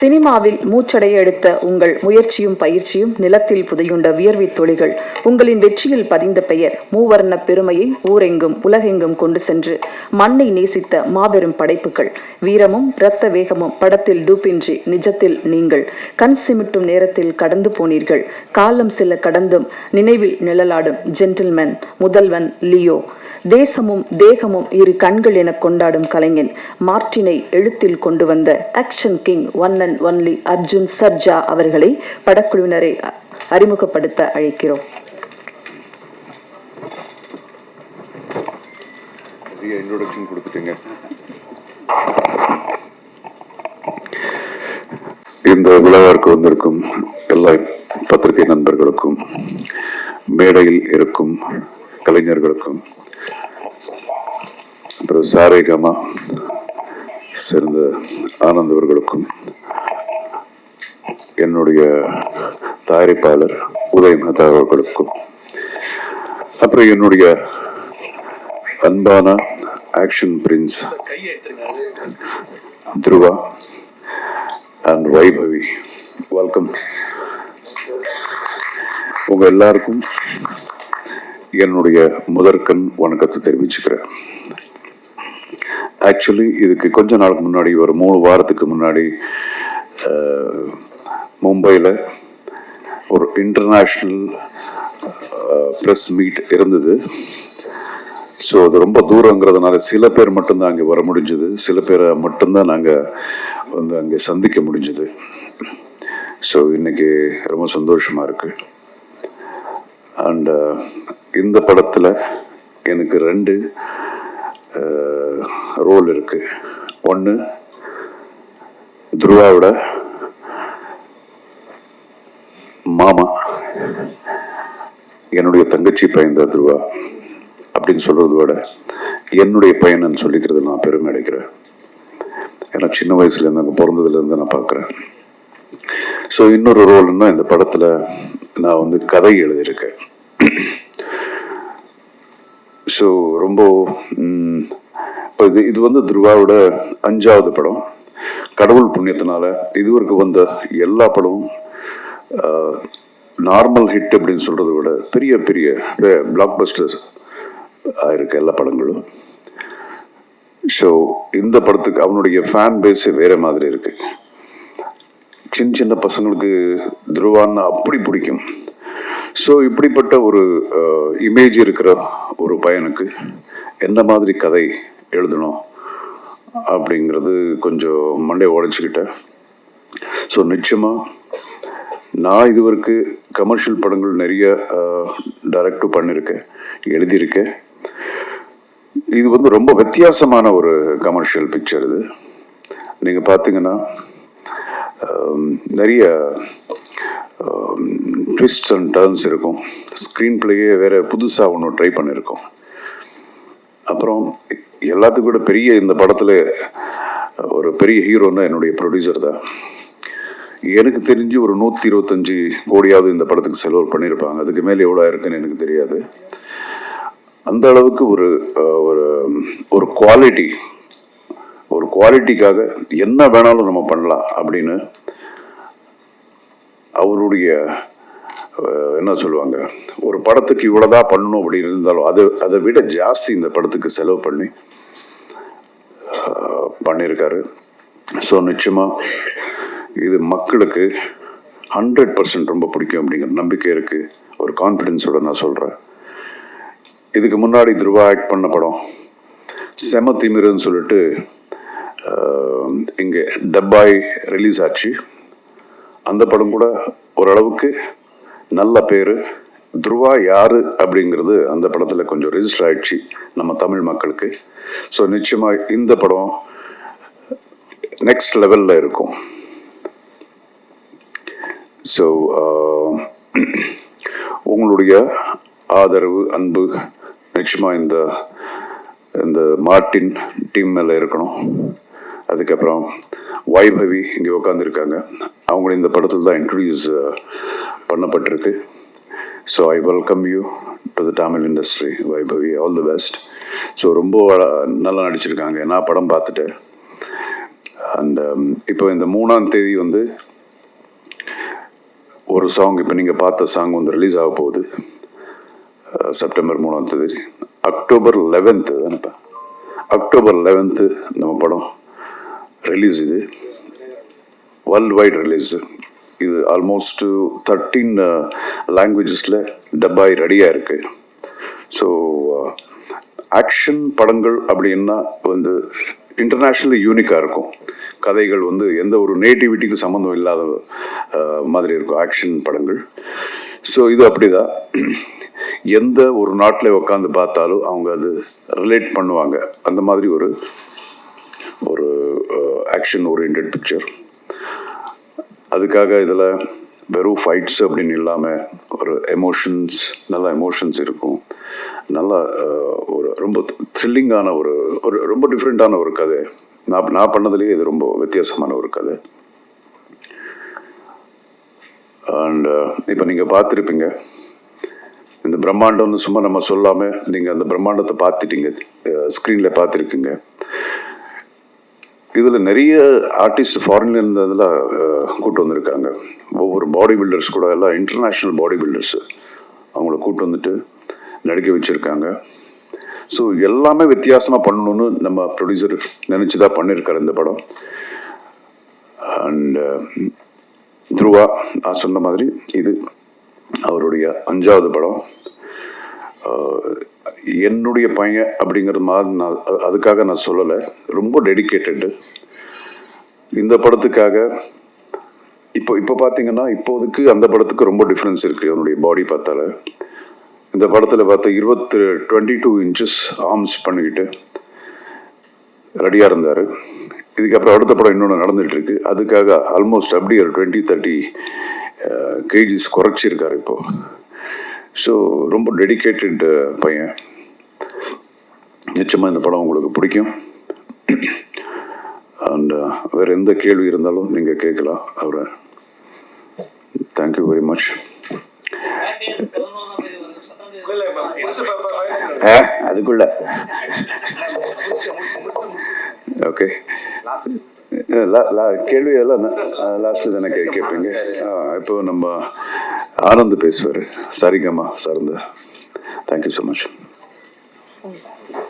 சினிமாவில் மூச்சடைய எடுத்த உங்கள் முயற்சியும் பயிற்சியும் நிலத்தில் புதையுண்ட வியர்வை துளிகள் உங்களின் வெற்றியில் பதிந்த பெயர் மூவர்ண பெருமையை ஊரெங்கும் உலகெங்கும் கொண்டு சென்று மண்ணை நேசித்த மாபெரும் படைப்புகள். வீரமும் இரத்த வேகமும் படத்தில் டூப்பின்றி நிஜத்தில் நீங்கள் கண் சிமிட்டும் நேரத்தில் கடந்து போனீர்கள். காலம் சில கடந்தும் நினைவில் நிழலாடும் ஜென்டில்மேன், முதல்வன், லியோ. தேசமும் தேகமும் இரு கண்கள் என கொண்டாடும் கலைஞன் மார்டினை எழுத்தில் கொண்டு வந்த action king one and only Arjun Sharjah அவர்களை படக்குழுவினரை அறிமுகப்படுத்த அழைக்கிறோம். இன்ட்ரோடக்ஷன் கொடுத்துட்டீங்க. இந்த விழாவிற்கு வந்திருக்கும் எல்லா பத்திரிகை நண்பர்களுக்கும், மேடையில் இருக்கும் கலைஞர்களுக்கும், அப்புறம் சாரேகாமா சேர்ந்த ஆனந்த் அவர்களுக்கும், என்னுடைய தயாரிப்பாளர் உதய் மஹதா அவர்களுக்கும், அப்புறம் என்னுடைய அன்பான action prince Dhruva and Vaibhavi, welcome. உங்க எல்லாருக்கும் என்னுடைய முதற்கண் வணக்கத்தை தெரிவிச்சுக்கிறேன். ஆக்சுவலி இதுக்கு கொஞ்ச நாளுக்கு முன்னாடி, ஒரு 3 வாரத்துக்கு முன்னாடி மும்பையில் ஒரு இன்டர்நேஷ்னல் ப்ரெஸ் மீட் இருந்தது. ஸோ அது ரொம்ப தூரங்கிறதுனால சில பேர் மட்டும்தான் அங்கே வர முடிஞ்சது, சில பேரை மட்டும்தான் நாங்கள் வந்து அங்கே சந்திக்க முடிஞ்சது. ஸோ இன்னைக்கு ரொம்ப சந்தோஷமாக இருக்கு. அண்ட் இந்த படத்தில் எனக்கு 2 ரோல் இருக்கு. ஒன்று, துருவாவோட மாமா, என்னுடைய தங்கச்சி பையன் தான் துருவா அப்படின்னு சொல்றத விட என்னுடைய பையன் சொல்லிக்கிறது நான் பெருமை அடைக்கிறேன். ஏன்னா சின்ன வயசுல இருந்து, அங்கே பிறந்ததுல இருந்து நான் பார்க்குறேன். ஸோ இன்னொரு ரோல்னா, இந்த படத்துல நான் வந்து கதை எழுதியிருக்கேன். ஸோ ரொம்ப இது வந்து துருவாவோட 5வது படம். கடவுள் புண்ணியத்தினால இதுவரைக்கும் வந்த எல்லா படமும் நார்மல் ஹிட் அப்படின்னு சொல்றதை விட பெரிய பெரிய பிளாக் பஸ்டர்ஸ் ஆயிருக்கு எல்லா படங்களும். ஸோ இந்த படத்துக்கு அவனுடைய ஃபேன் பேஸே வேற மாதிரி இருக்கு. சின்ன சின்ன பசங்களுக்கு துருவான்னு அப்படி பிடிக்கும். ஸோ இப்படிப்பட்ட ஒரு இமேஜ் இருக்கிற ஒரு பையனுக்கு என்ன மாதிரி கதை எழுதணும் அப்படிங்கிறது கொஞ்சம் மண்டையை உடைச்சிக்கிட்டேன். ஸோ நிச்சயமாக நான் இதுவரைக்கும் கமர்ஷியல் படங்கள் நிறைய டைரக்டும் பண்ணியிருக்கேன், எழுதியிருக்கேன். இது வந்து ரொம்ப வித்தியாசமான ஒரு கமர்ஷியல் பிக்சர். இது நீங்கள் பார்த்தீங்கன்னா நிறைய ட்விஸ்ட் அண்ட் டர்ன்ஸ் இருக்கும். ஸ்க்ரீன் பிளேயே வேற புதுசாக ஒன்று ட்ரை பண்ணியிருக்கோம். அப்புறம் எல்லாத்துக்கும் கூட பெரிய இந்த படத்தில் ஒரு பெரிய ஹீரோன்னா என்னுடைய ப்ரொடியூசர் தான். எனக்கு தெரிஞ்சு ஒரு 125 கோடியாவது இந்த படத்துக்கு செலவு பண்ணியிருப்பாங்க. அதுக்கு மேலே எவ்வளோ இருக்குன்னு எனக்கு தெரியாது. அந்த அளவுக்கு ஒரு ஒரு குவாலிட்டிக்காக என்ன வேணாலும் நம்ம பண்ணலாம் அப்படின்னு அவருடைய என்ன சொல்லுவாங்க, ஒரு படத்துக்கு இவ்வளவுதான் பண்ணணும் அப்படின்னு இருந்தாலும் அதை விட ஜாஸ்தி இந்த படத்துக்கு செலவு பண்ணியிருக்காரு. ஸோ நிச்சயமா இது மக்களுக்கு 100% ரொம்ப பிடிக்கும் அப்படிங்கிற நம்பிக்கை இருக்கு. ஒரு கான்ஃபிடென்ஸோட நான் சொல்றேன். இதுக்கு முன்னாடி துருவா ஆக்ட் பண்ண படம் செம திமிருன்னு சொல்லிட்டு இங்கே டப்பாய் ரிலீஸ் ஆச்சு. அந்த படம் கூட ஓரளவுக்கு நல்ல பேரு. துருவா யாரு அப்படிங்கிறது அந்த படத்துல கொஞ்சம் ரெஜிஸ்டர் ஆயிடுச்சு நம்ம தமிழ் மக்களுக்கு. ஸோ நிச்சயமா இந்த படம் நெக்ஸ்ட் லெவல்ல இருக்கும். ஸோ உங்களுடைய ஆதரவு, அன்பு நிச்சயமா இந்த மார்டின் டீம் மேல இருக்கணும். அதுக்கப்புறம் வைபவி இங்கே உட்காந்துருக்காங்க. அவங்களும் இந்த படத்தில் தான் இன்ட்ரடியூஸ் பண்ணப்பட்டிருக்கு. So I welcome you to the Tamil industry. Vaibhavi, all the best. So ரொம்ப நல்லா நடிச்சிருக்காங்க. நான் படம் பார்த்துட்டேன். அண்ட் இப்போ இந்த 3ஆம் தேதி வந்து ஒரு சாங், இப்போ நீங்கள் பார்த்த சாங் வந்து ரிலீஸ் ஆக போகுது. செப்டம்பர் 3ஆம் தேதி. அக்டோபர் 11th தானேப்பா, அக்டோபர் 11th நம்ம படம் ரிலீஸ். இது வேர்ல்டு வைட் ரிலீஸ். இது ஆல்மோஸ்ட் 13 லாங்குவேஜஸில் டப்பாய் ரெடியாக இருக்குது. ஸோ ஆக்ஷன் படங்கள் அப்படின்னா வந்து இன்டர்நேஷ்னலி யூனிக்காக இருக்கும். கதைகள் வந்து எந்த ஒரு நேட்டிவிட்டிக்கு சம்மந்தம் இல்லாத மாதிரி இருக்கும் ஆக்ஷன் படங்கள். ஸோ இது அப்படிதான். எந்த ஒரு நாட்டில் உட்காந்து பார்த்தாலும் அவங்க அது ரிலேட் பண்ணுவாங்க. அந்த மாதிரி ஒரு ஒரு ஆக்ஷன் ஓரியன்ட் பிக்சர். அதுக்காக இதில் வெறும் ஃபைட்ஸ் அப்படின்னு இல்லாமல் ஒரு எமோஷன்ஸ், நல்ல எமோஷன்ஸ் இருக்கும். நல்லா ஒரு ரொம்ப த்ரில்லிங்கான ஒரு ஒரு ரொம்ப டிஃப்ரெண்ட்டான ஒரு கதை. நான் பண்ணதுலேயே இது ரொம்ப வித்தியாசமான ஒரு கதை. அண்ட் இப்போ நீங்கள் பார்த்துருப்பீங்க, இந்த பிரம்மாண்டம்னு சும்மா நம்ம சொல்லாமல் நீங்கள் அந்த பிரம்மாண்டத்தை பார்த்துட்டீங்க, ஸ்க்ரீனில் பார்த்துருக்குங்க. இதில் நிறைய ஆர்டிஸ்ட் ஃபாரின்ல இருந்ததெல்லாம் கூப்பிட்டு வந்திருக்காங்க. ஒவ்வொரு பாடி பில்டர்ஸ் கூட, எல்லாம் இன்டர்நேஷ்னல் பாடி பில்டர்ஸு, அவங்கள கூப்பிட்டு வந்துட்டு நடிக்க வச்சுருக்காங்க. ஸோ எல்லாமே வித்தியாசமாக பண்ணணும்னு நம்ம ப்ரொடியூசர் நினச்சி தான் பண்ணியிருக்காரு இந்த படம். அண்ட் துருவா நான் சொன்ன மாதிரி இது அவருடைய 5வது படம். என்னுடைய பையன் அப்படிங்கிற மாதிரி நான் அதுக்காக நான் சொல்லலை, ரொம்ப டெடிக்கேட்டடு இந்த படத்துக்காக. இப்போ பார்த்தீங்கன்னா இப்போதுக்கு அந்த படத்துக்கு ரொம்ப டிஃப்ரென்ஸ் இருக்குது. அவனுடைய பாடி பார்த்தால இந்த படத்தில் பார்த்தா 22 inches ஆர்ம்ஸ் பண்ணிக்கிட்டு ரெடியாக இருந்தார். இதுக்கப்புறம் அடுத்த படம் இன்னொன்று நடந்துகிட்ருக்கு. அதுக்காக ஆல்மோஸ்ட் அப்படியே ஒரு 20-30 kgs குறைச்சிருக்காரு இப்போது. ஸோ ரொம்ப டெடிக்கேட்டட் பையன். நிச்சயமாக இந்த படம் உங்களுக்கு பிடிக்கும். அண்ட் வேறு எந்த கேள்வி இருந்தாலும் நீங்கள் கேட்கலாம் அவரை. Thank you very much. அதுக்குள்ள ஓகே, கேள்வி எல்லாம் லாஸ்ட் தானே கேட்பீங்க. இப்போ நம்ம ஆனந்த் பேசுவார், சரிகமா சார்ந்த. Thank you so much.